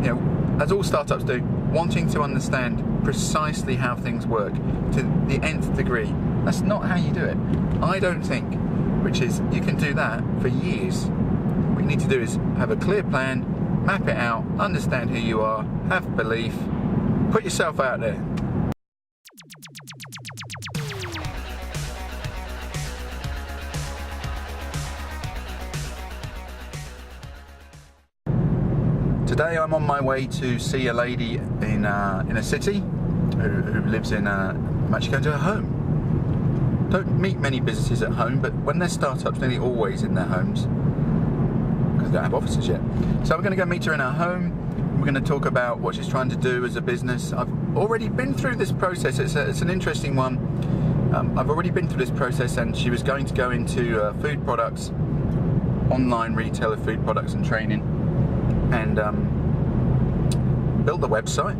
you know, as all startups do, wanting to understand precisely how things work to the nth degree. That's not how you do it, I don't think, which is you can do that for years. What you need to do is have a clear plan, map it out, understand who you are, have belief, put yourself out there. Today I'm on my way to see a lady in a city who lives in I'm actually going to her home. Don't meet many businesses at home, but when they're startups, nearly always in their homes because they don't have offices yet. So we're going to go meet her in her home. We're going to talk about what she's trying to do as a business. I've already been through this process. It's an interesting one. I've already been through this process, and she was going to go into food products, online retail of food products and training, and built the website.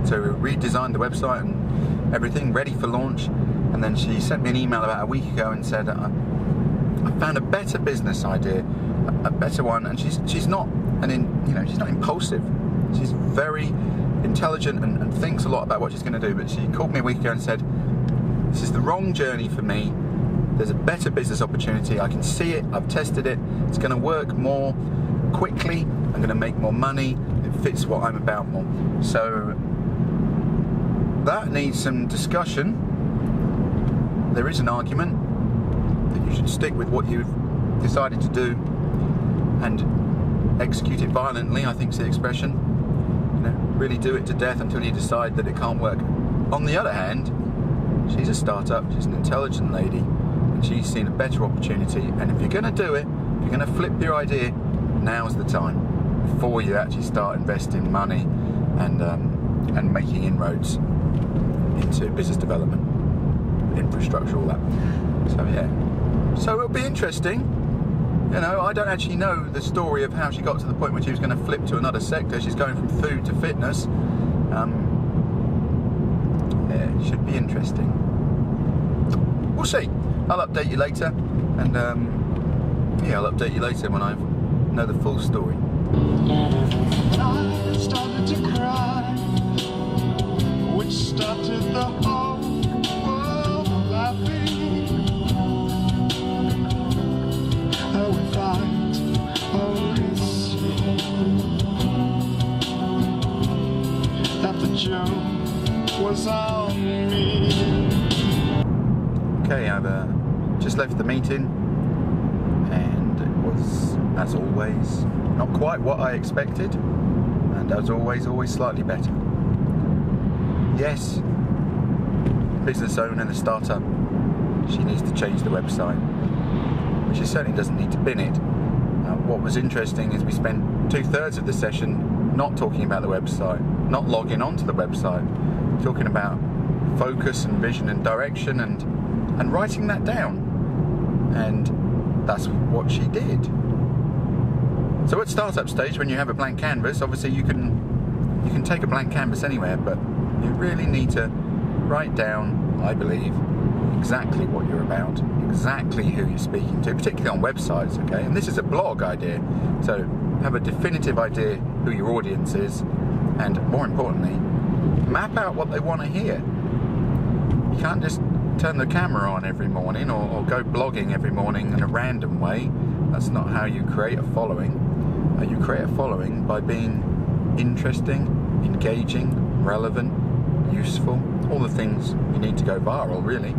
So we redesigned the website and everything, ready for launch. And then she sent me an email about a week ago and said, I found a better business idea, a better one. And she's not she's not impulsive. She's very intelligent and thinks a lot about what she's going to do. But she called me a week ago and said, this is the wrong journey for me. There's a better business opportunity. I can see it. I've tested it. It's going to work more quickly. I'm going to make more money. It fits what I'm about more. So that needs some discussion. There is an argument that you should stick with what you've decided to do and execute it violently, I think is the expression. You know, really do it to death until you decide that it can't work. On the other hand, she's a startup, she's an intelligent lady, and she's seen a better opportunity. And if you're going to do it, if you're going to flip your idea, now's the time, before you actually start investing money and making inroads into business development, infrastructure, all that. So yeah, so it'll be interesting. You know, I don't actually know the story of how she got to the point where she was going to flip to another sector. She's going from food to fitness. Yeah, it should be interesting. We'll see. I'll update you later, and yeah, I'll update you later when I know the full story. I started to cry, which started the whole world laughing. How we fight, only see that the joke was on me. Okay, I've just left the meeting, and it was, as always, not quite what I expected, and as always slightly better. Yes, business owner and a startup, she needs to change the website. She certainly doesn't need to bin it. What was interesting is we spent 2/3 of the session not talking about the website, not logging onto the website, talking about focus and vision and direction and writing that down. And that's what she did. So at startup stage, when you have a blank canvas, obviously you can take a blank canvas anywhere, but you really need to write down, I believe, exactly what you're about, exactly who you're speaking to, particularly on websites, okay? And this is a blog idea, so have a definitive idea who your audience is, and more importantly, map out what they want to hear. You can't just turn the camera on every morning or go blogging every morning in a random way. That's not how you create a following. You create a following by being interesting, engaging, relevant, useful, all the things you need to go viral, really.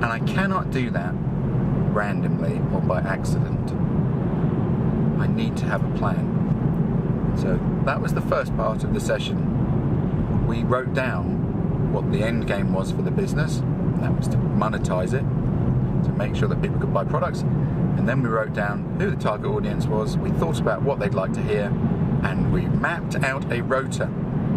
And I cannot do that randomly or by accident. I need to have a plan. So that was the first part of the session. We wrote down what the end game was for the business. That was to monetize it, to make sure that people could buy products. And then we wrote down who the target audience was, we thought about what they'd like to hear, and we mapped out a rota,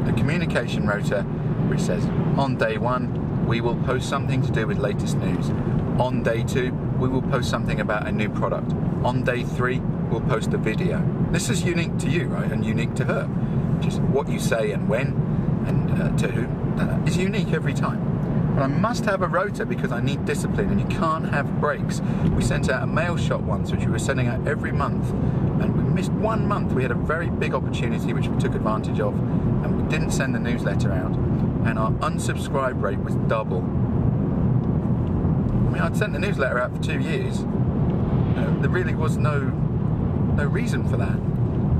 a communication rota, which says on day 1 we will post something to do with latest news. On day 2 we will post something about a new product. On day 3 we'll post a video. This is unique to you, right, and unique to her. Just what you say and when and to who is unique every time. But I must have a rota because I need discipline, and you can't have breaks. We sent out a mail shot once, which we were sending out every month, and we missed 1 month. We had a very big opportunity which we took advantage of, and we didn't send the newsletter out, and our unsubscribe rate was double. I mean, I'd sent the newsletter out for 2 years. There really was no reason for that,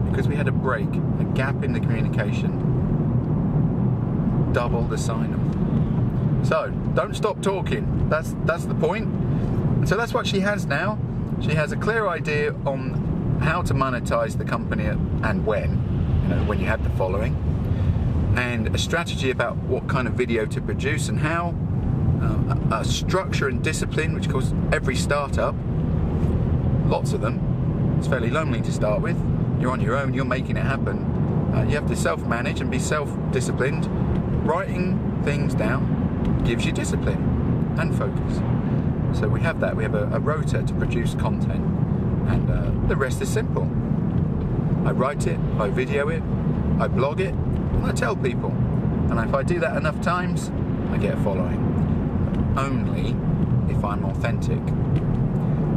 because we had a break, a gap in the communication. Double the sign-up. So don't stop talking. That's the point. So that's what she has now. She has a clear idea on how to monetize the company and when you have the following, and a strategy about what kind of video to produce and how, a structure and discipline, which of course every startup, lots of them, it's fairly lonely to start with. You're on your own, you're making it happen. You have to self-manage and be self-disciplined. Writing things down gives you discipline and focus. So we have that. We have a rota to produce content, and the rest is simple. I write it, I video it, I blog it, and I tell people. And if I do that enough times, I get a following. Only if I'm authentic.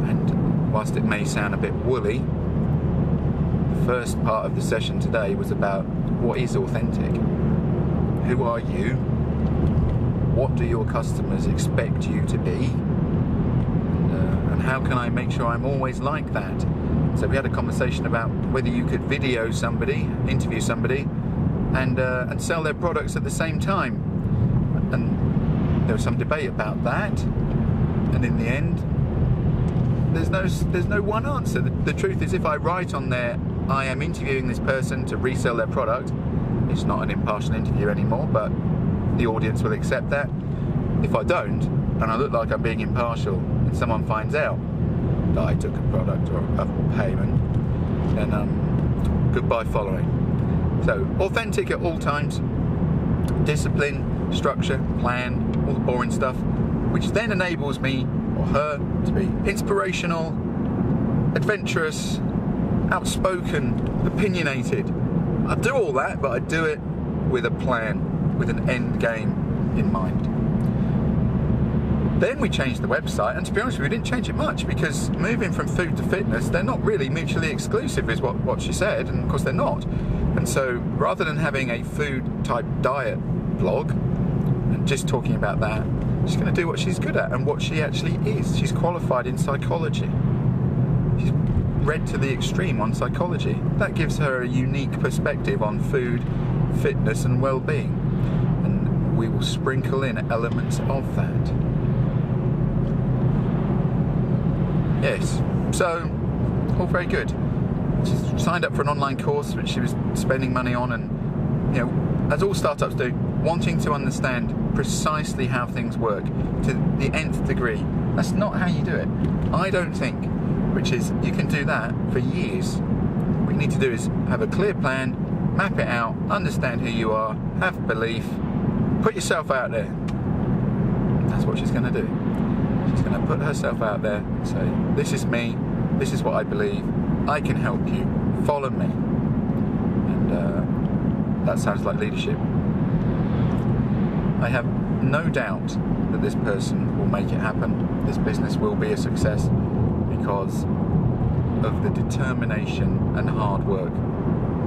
And whilst it may sound a bit woolly, the first part of the session today was about what is authentic. Who are you? What do your customers expect you to be? And how can I make sure I'm always like that? So we had a conversation about whether you could video somebody, interview somebody, and sell their products at the same time. And there was some debate about that. And in the end, there's no one answer. The truth is, if I write on there, I am interviewing this person to resell their product, it's not an impartial interview anymore, but the audience will accept that. If I don't, and I look like I'm being impartial, and someone finds out that I took a product or a payment, then goodbye following. So authentic at all times, discipline, structure, plan, all the boring stuff, which then enables me or her to be inspirational, adventurous, outspoken, opinionated. I do all that, but I do it with a plan, with an end game in mind. Then we changed the website, and to be honest with you, we didn't change it much, because moving from food to fitness, they're not really mutually exclusive, is what she said, and of course they're not. And so rather than having a food type diet blog and just talking about that, she's going to do what she's good at and what she actually is. She's qualified in psychology. She's read to the extreme on psychology. That gives her a unique perspective on food, fitness and well-being, and we will sprinkle in elements of that. Yes, so all very good. She's signed up for an online course which she was spending money on, and as all startups do, wanting to understand precisely how things work to the nth degree. That's not how you do it, I don't think. Which is, you can do that for years. What you need to do is have a clear plan, map it out, understand who you are, have belief, put yourself out there. That's what she's going to do. She's going to put herself out there and say, this is me, this is what I believe, I can help you, follow me. And that sounds like leadership. I have no doubt that this person will make it happen. This business will be a success, because of the determination and hard work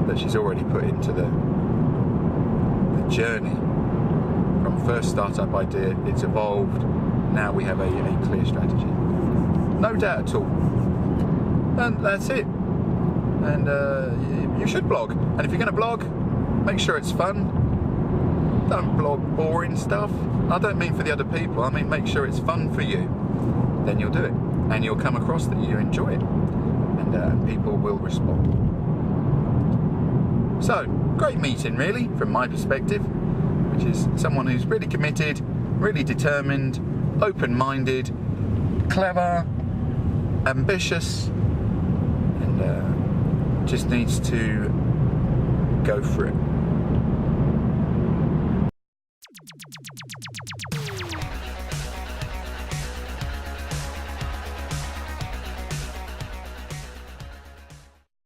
that she's already put into the journey. From first startup idea, it's evolved, now we have a clear strategy. No doubt at all. And that's it. And you should blog. And if you're going to blog, make sure it's fun. Don't blog boring stuff. I don't mean for the other people, I mean make sure it's fun for you. Then you'll do it. And you'll come across that you enjoy it, and people will respond. So, great meeting really, from my perspective, which is someone who's really committed, really determined, open-minded, clever, ambitious, and just needs to go for it.